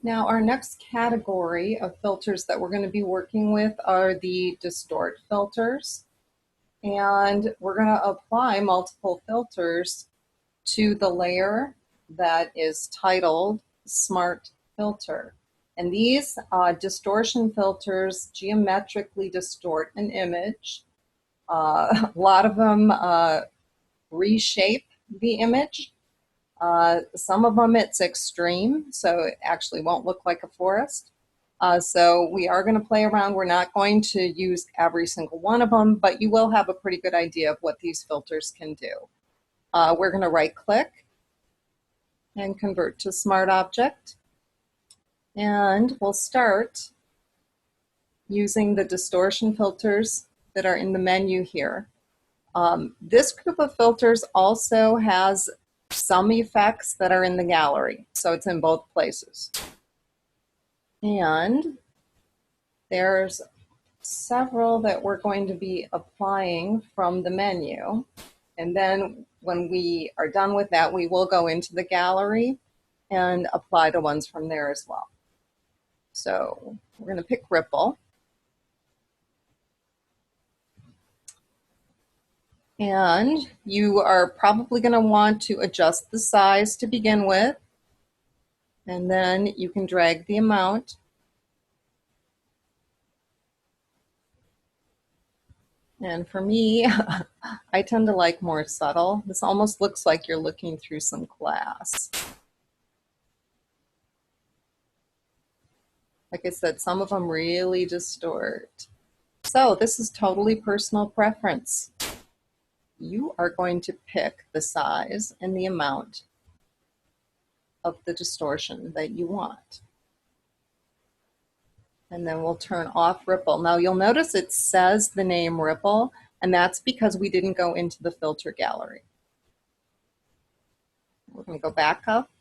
Now, our next category of filters that we're going to be working with are the distort filters. And we're going to apply multiple filters to the layer that is titled Smart Filter. And these distortion filters geometrically distort an image. A lot of them reshape the image. Some of them it's extreme, so it actually won't look like a forest. So we are going to play around. We're not going to use every single one of them, but you will have a pretty good idea of what these filters can do. We're going to right-click and convert to Smart Object. And we'll start using the distortion filters that are in the menu here. This group of filters also has some effects that are in the gallery, so it's in both places. And there's several that we're going to be applying from the menu. And then when we are done with that, we will go into the gallery and apply the ones from there as well. So we're going to pick Ripple. And you are probably going to want to adjust the size to begin with. And then you can drag the amount. And for me, I tend to like more subtle. This almost looks like you're looking through some glass. Like I said, some of them really distort. So this is totally personal preference. You are going to pick the size and the amount of the distortion that you want. And then we'll turn off Ripple. Now you'll notice it says the name Ripple, and that's because we didn't go into the filter gallery. We're going to go back up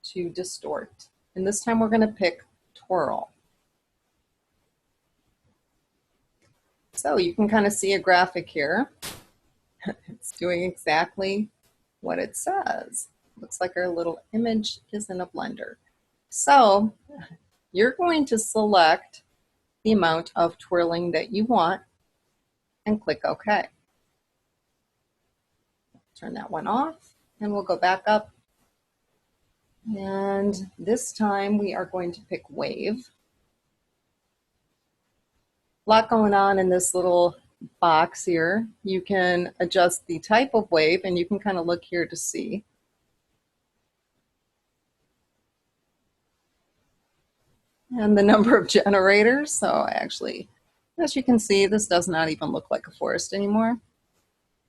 to Distort. And this time we're going to pick Twirl. So you can kind of see a graphic here. It's doing exactly what it says. Looks like our little image is in a blender. So you're going to select the amount of twirling that you want and click OK. Turn that one off and we'll go back up. And this time we are going to pick Wave. A lot going on in this little box here. You can adjust the type of wave and you can kind of look here to see. And the number of generators. So actually, as you can see, this does not even look like a forest anymore.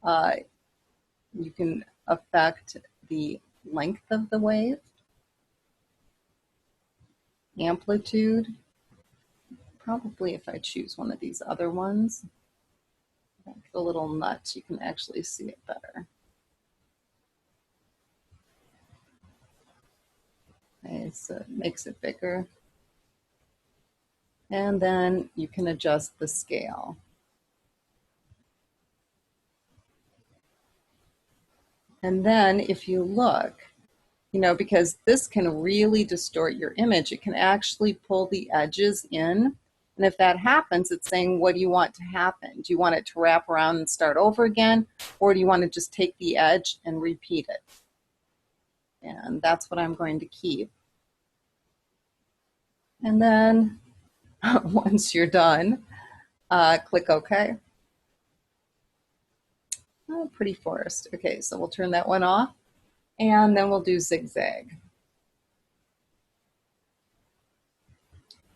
You can affect the length of the wave, amplitude. Probably if I choose one of these other ones, the little nuts, you can actually see it better. Okay, so it makes it bigger. And then you can adjust the scale. And then if you look, because this can really distort your image, it can actually pull the edges in. And if that happens, it's saying, what do you want to happen? Do you want it to wrap around and start over again? Or do you want to just take the edge and repeat it? And that's what I'm going to keep. And then once you're done, click OK. Oh, pretty forest. Okay, so we'll turn that one off. And then we'll do zigzag.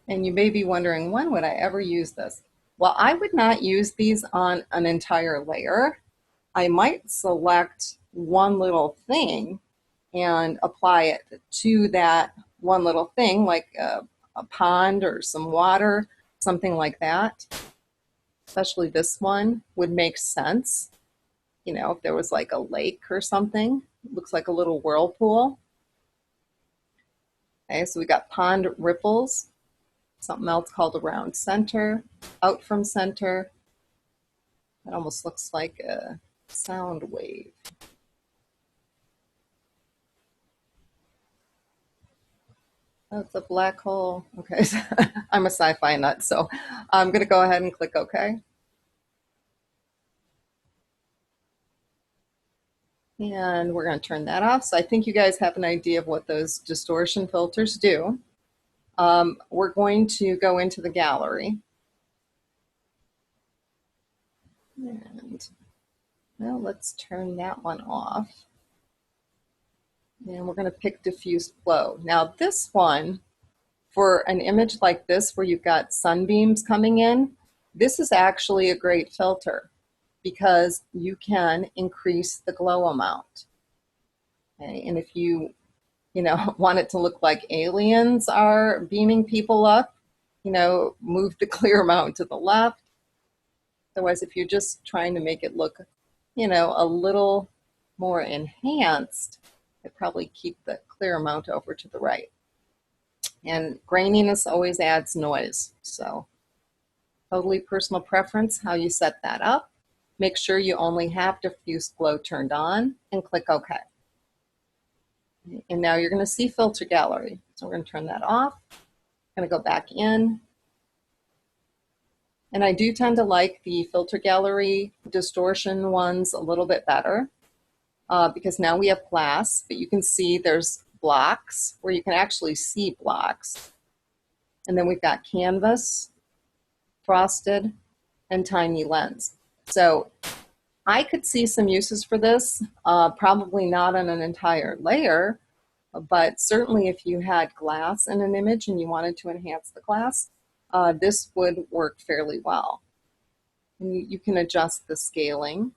And you may be wondering, when would I ever use this? Well, I would not use these on an entire layer. I might select one little thing and apply it to that one little thing, like a pond or some water, something like that. Especially this one would make sense. If there was like a lake or something, it looks like a little whirlpool. Okay, so we got pond ripples, something else called around center, out from center. That almost looks like a sound wave. Oh, it's a black hole. Okay, so I'm a sci-fi nut, so I'm gonna go ahead and click OK. And we're gonna turn that off. So I think you guys have an idea of what those distortion filters do. We're going to go into the gallery. And well, let's turn that one off. And we're going to pick diffuse flow. Now this one, for an image like this where you've got sunbeams coming in, this is actually a great filter because you can increase the glow amount. Okay? And if you know, want it to look like aliens are beaming people up, you know, move the clear amount to the left. Otherwise, if you're just trying to make it look, you know, a little more enhanced, I'd probably keep the clear amount over to the right. And graininess always adds noise. So totally personal preference how you set that up. Make sure you only have diffuse glow turned on and click OK. And now you're going to see filter gallery. So we're going to turn that off. I'm going to go back in. And I do tend to like the filter gallery distortion ones a little bit better because now we have glass, but you can see there's blocks where you can actually see blocks. And then we've got canvas, frosted, and tiny lens. So I could see some uses for this, probably not on an entire layer, but certainly if you had glass in an image and you wanted to enhance the glass, this would work fairly well. And you can adjust the scaling,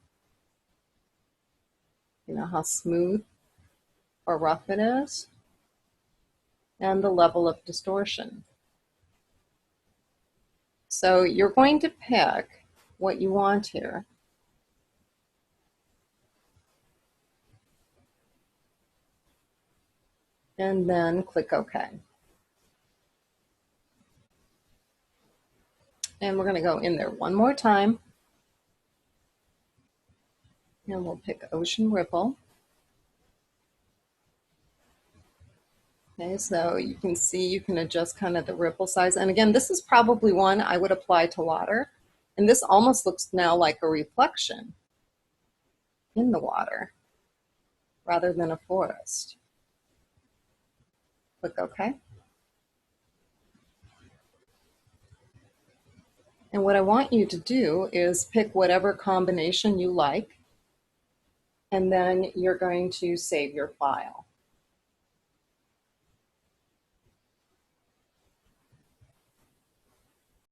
you know, how smooth or rough it is, and the level of distortion. So you're going to pick what you want here. And then click OK. And we're going to go in there one more time. And we'll pick Ocean Ripple. Okay, so you can see you can adjust kind of the ripple size. And again, this is probably one I would apply to water. And this almost looks now like a reflection in the water rather than a forest. Click OK. And what I want you to do is pick whatever combination you like, and then you're going to save your file.